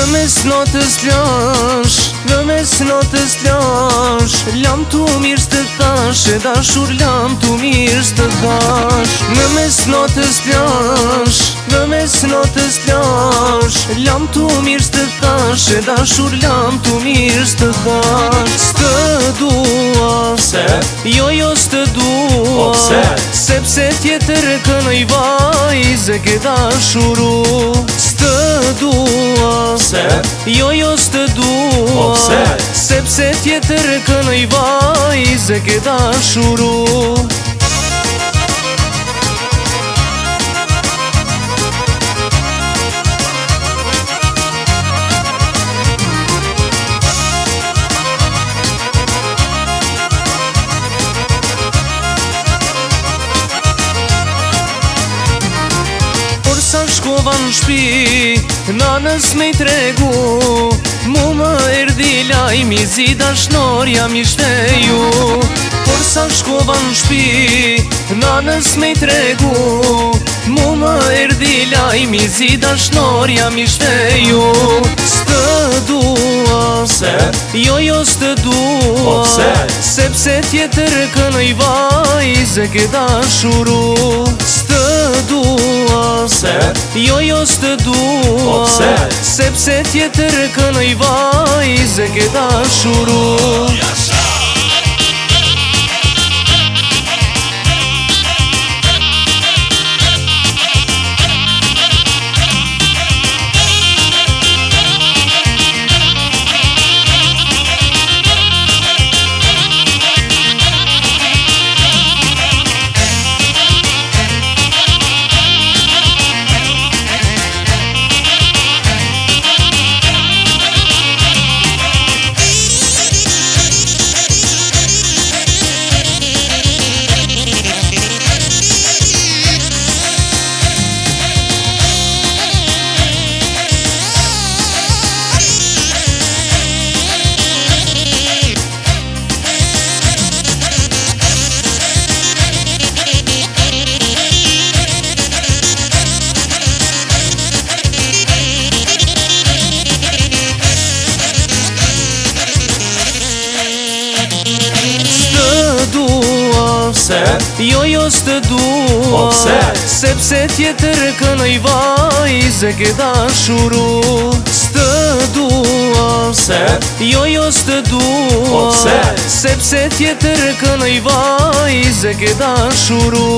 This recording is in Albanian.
Në mes natës lash, në mes natës lash, lam tu mirë së të thash, e dashur lam tu mirë së të thash. Në mes natës lash, në mes natës lash, lam tu mirë së të thash, e dashur lam tu mirë së të thash. S'të dua, jo s'të dua, sepse tjetër kënoj vajzë ke dashuru. S'të dua, jo s'të dua, sepse tjetër kënoj vajzë ke dashuru. Sa shkova në shpi, nanës me i tregu, mu më erdi lajmi, zi dashnor jam i shteju. Por sa shkova në shpi, nanës me i tregu, mu më erdi lajmi, zi dashnor jam i shteju. S'të dua, jo s'të dua, sepse tjetër kënoj vajzë ke dashuru. S'të dua, jo s'të dua, sepse tjetër kënoj vajzë ke dashuru. Jo s'të dua, sepse tjetër kënoj vajzë ke dashuru. S'të dua, jo s'të dua, sepse tjetër kënoj vajzë ke dashuru.